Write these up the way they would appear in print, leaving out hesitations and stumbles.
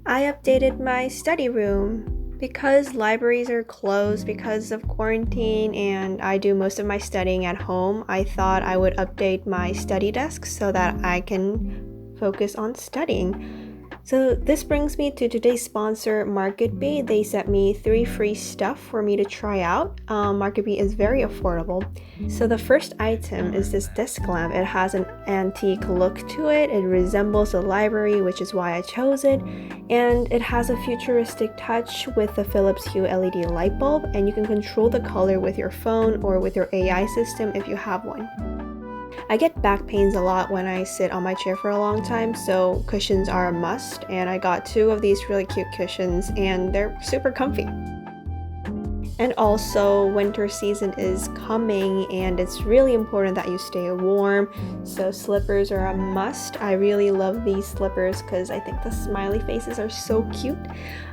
I updated my study room. Because libraries are closed because of quarantine and I do most of my studying at home, I thought I would update my study desk so that I can focus on studying. So this brings me to today's sponsor, MarketBee. They sent me 3 free stuff for me to try out. MarketBee is very affordable. So the first item is this desk lamp. It has an antique look to it. It resembles a library, which is why I chose it. And it has a futuristic touch with the Philips Hue LED light bulb, and you can control the color with your phone or with your AI system if you have one. I get back pains a lot when I sit on my chair for a long time, so cushions are a must, and I got 2 of these really cute cushions and they're super comfy. And also, winter season is coming and it's really important that you stay warm, so slippers are a must. I really love these slippers because I think the smiley faces are so cute.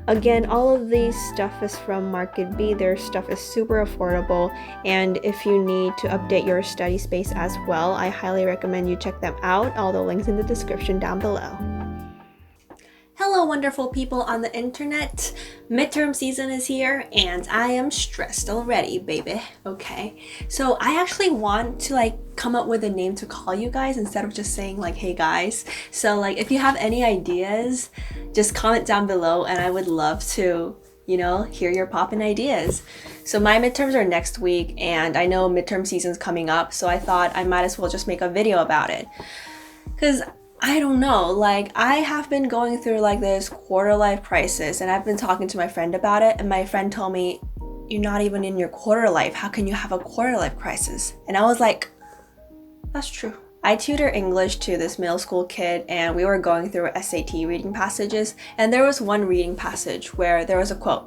Again, all of these stuff is from MarketBee. Their stuff is super affordable, and if you need to update your study space as well, I highly recommend you check them out. All the links in the description down below. Hello wonderful people on the internet. Midterm season is here and I am stressed already, baby. Okay, so I actually want to come up with a name to call you guys instead of just saying hey guys. So if you have any ideas, just comment down below and I would love to hear your poppin' ideas. So my midterms are next week and I know midterm season's coming up, so I thought I might as well just make a video about it. Because I don't know, I have been going through this quarter life crisis, and I've been talking to my friend about it, and my friend told me, you're not even in your quarter life, how can you have a quarter life crisis? And I was like, that's true. I tutor English to this middle school kid, and we were going through SAT reading passages, and there was one reading passage where there was a quote,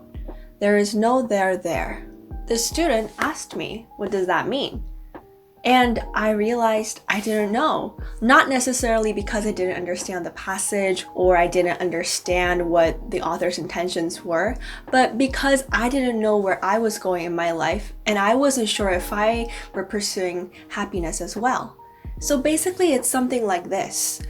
"There is no there there." The student asked me, what does that mean? And I realized I didn't know. Not necessarily because I didn't understand the passage or I didn't understand what the author's intentions were, but because I didn't know where I was going in my life and I wasn't sure if I were pursuing happiness as well. So basically it's something like this.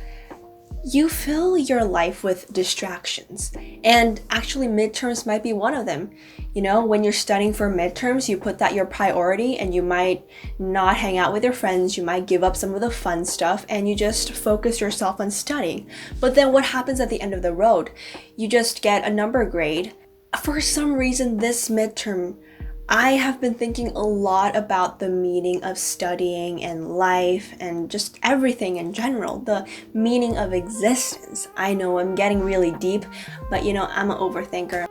You fill your life with distractions, and actually midterms might be one of them. When you're studying for midterms, you put that your priority and you might not hang out with your friends, you might give up some of the fun stuff and you just focus yourself on studying. But then what happens at the end of the road? You just get a number grade. For some reason this midterm, I have been thinking a lot about the meaning of studying and life and just everything in general, the meaning of existence. I know I'm getting really deep, but I'm an overthinker.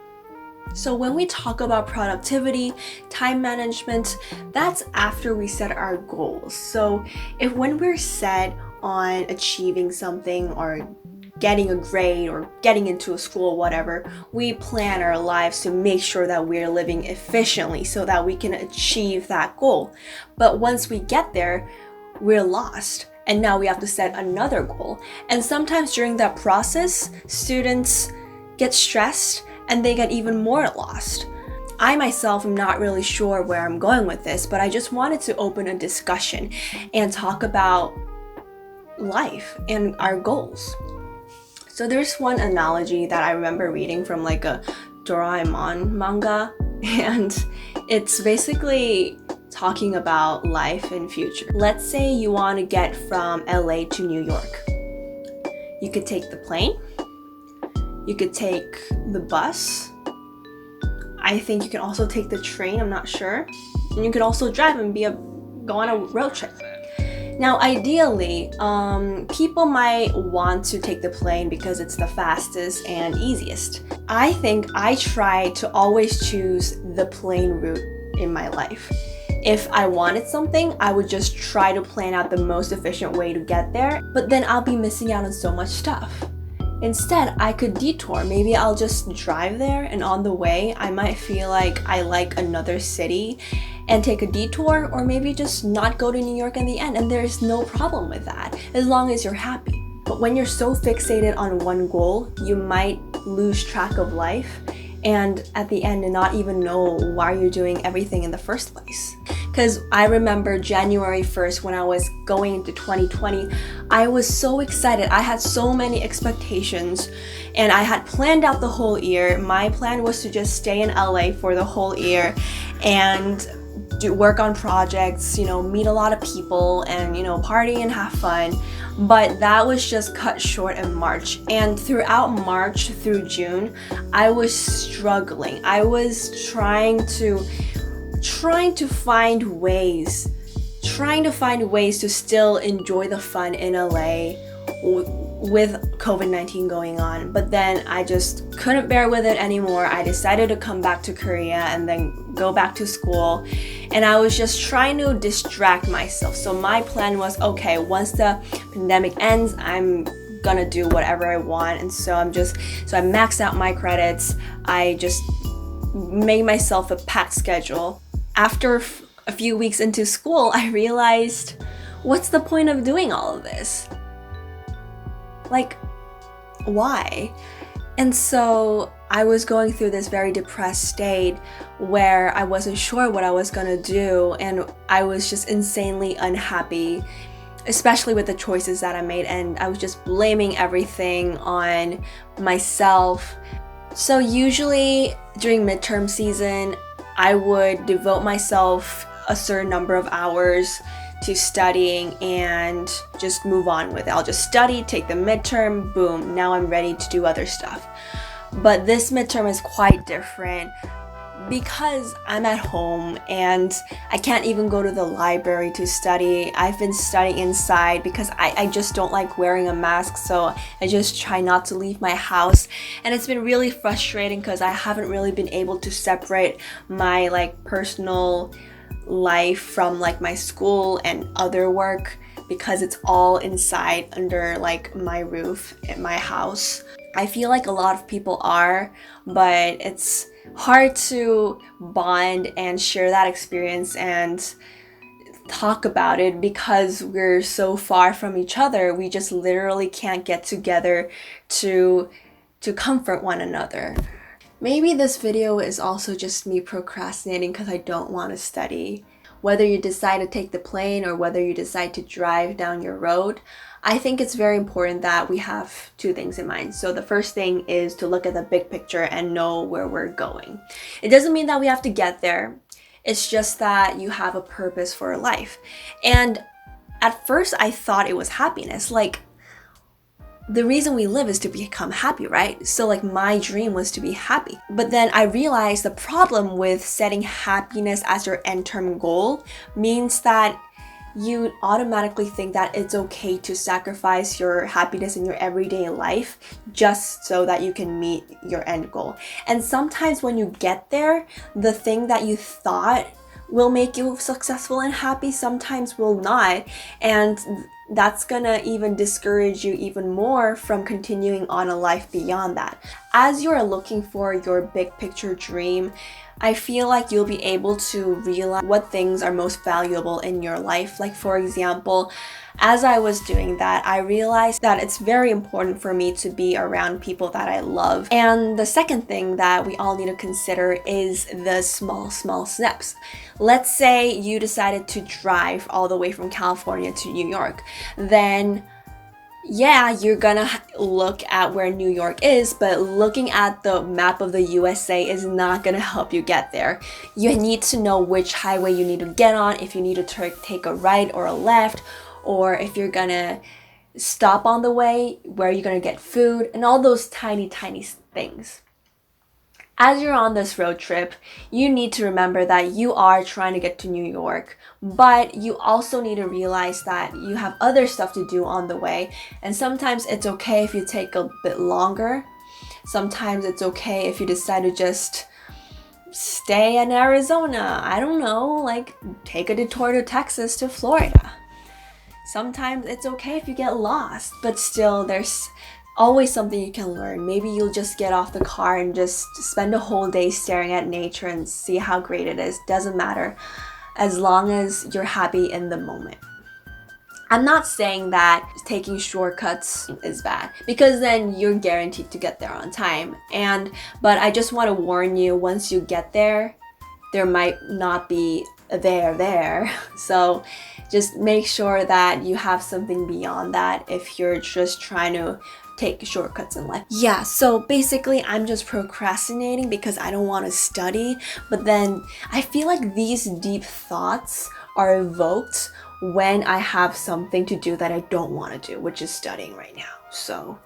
So when we talk about productivity, time management, that's after we set our goals. So when we're set on achieving something or getting a grade or getting into a school, whatever, we plan our lives to make sure that we're living efficiently so that we can achieve that goal. But once we get there, we're lost. And now we have to set another goal. And sometimes during that process, students get stressed and they get even more lost. I myself am not really sure where I'm going with this, but I just wanted to open a discussion and talk about life and our goals. So there's one analogy that I remember reading from a Doraemon manga, and it's basically talking about life and future. Let's say you want to get from LA to New York. You could take the plane, you could take the bus, I think you can also take the train, I'm not sure, and you could also drive and go on a road trip. Now, ideally, people might want to take the plane because it's the fastest and easiest. I think I try to always choose the plane route in my life. If I wanted something, I would just try to plan out the most efficient way to get there, but then I'll be missing out on so much stuff. Instead, I could detour. Maybe I'll just drive there, and on the way, I might feel like I like another city and take a detour, or maybe just not go to New York in the end, and there's no problem with that, as long as you're happy. But when you're so fixated on one goal, you might lose track of life, and at the end not even know why you're doing everything in the first place. Because I remember January 1st when I was going into 2020, I was so excited. I had so many expectations and I had planned out the whole year. My plan was to just stay in LA for the whole year and work on projects, meet a lot of people and, party and have fun. But that was just cut short in March. And throughout March through June, I was struggling. I was trying to find ways to still enjoy the fun in LA with COVID-19 going on. But then I just couldn't bear with it anymore. I decided to come back to Korea and then go back to school, and I was just trying to distract myself. So my plan was, okay, once the pandemic ends, I'm gonna do whatever I want. And so I maxed out my credits. I just made myself a packed schedule. After a few weeks into school, I realized, what's the point of doing all of this? Like, why? And so I was going through this very depressed state where I wasn't sure what I was gonna do, and I was just insanely unhappy, especially with the choices that I made, and I was just blaming everything on myself. So usually during midterm season, I would devote myself a certain number of hours to studying and just move on with it. I'll just study, take the midterm, boom, now I'm ready to do other stuff. But this midterm is quite different because I'm at home and I can't even go to the library to study. I've been studying inside because I just don't like wearing a mask, so I just try not to leave my house. And it's been really frustrating because I haven't really been able to separate my personal life from my school and other work because it's all inside under my roof at my house. I feel like a lot of people are, but it's hard to bond and share that experience and talk about it because we're so far from each other. We just literally can't get together to comfort one another. Maybe this video is also just me procrastinating because I don't want to study. Whether you decide to take the plane or whether you decide to drive down your road, I think it's very important that we have two things in mind. So the first thing is to look at the big picture and know where we're going. It doesn't mean that we have to get there. It's just that you have a purpose for life. And at first I thought it was happiness. The reason we live is to become happy, right? So my dream was to be happy. But then I realized the problem with setting happiness as your end term goal means that you automatically think that it's okay to sacrifice your happiness in your everyday life just so that you can meet your end goal. And sometimes when you get there, the thing that you thought will make you successful and happy sometimes will not. And that's gonna even discourage you even more from continuing on a life beyond that. As you're looking for your big picture dream, I feel like you'll be able to realize what things are most valuable in your life. For example, as I was doing that, I realized that it's very important for me to be around people that I love. And the second thing that we all need to consider is the small steps. Let's say you decided to drive all the way from California to New York. Then yeah, you're gonna look at where New York is, but looking at the map of the USA is not gonna help you get there. You need to know which highway you need to get on, if you need to take a right or a left, or if you're gonna stop on the way, where you're gonna get food, and all those tiny things. As you're on this road trip, you need to remember that you are trying to get to New York, but you also need to realize that you have other stuff to do on the way. And sometimes it's okay if you take a bit longer. Sometimes it's okay if you decide to just stay in Arizona. I don't know, take a detour to Texas to Florida. Sometimes it's okay if you get lost, but still there's always something you can learn. Maybe you'll just get off the car and just spend a whole day staring at nature and see how great it is. Doesn't matter, as long as you're happy in the moment. I'm not saying that taking shortcuts is bad, because then you're guaranteed to get there on time. But I just want to warn you, once you get there, there might not be there. So just make sure that you have something beyond that if you're just trying to take shortcuts in life. Yeah, so basically I'm just procrastinating because I don't want to study, but then I feel like these deep thoughts are evoked when I have something to do that I don't want to do, which is studying right now. So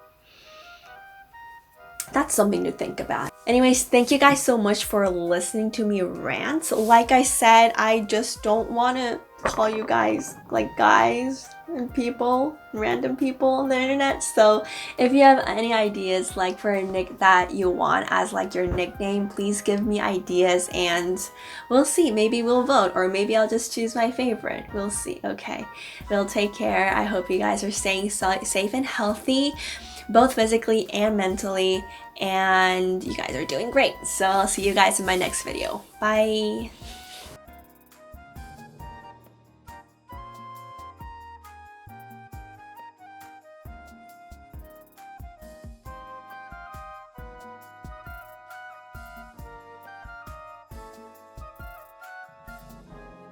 that's something to think about. Anyways, thank you guys so much for listening to me rant. Like I said, I just don't want to call you guys like guys and people, random people on the internet. So if you have any ideas like for a nick that you want as like your nickname, please give me ideas and we'll see. Maybe we'll vote, or maybe I'll just choose my favorite. We'll see. Okay, well, take care. I hope you guys are staying safe and healthy, both physically and mentally, and you guys are doing great. So I'll see you guys in my next video. Bye.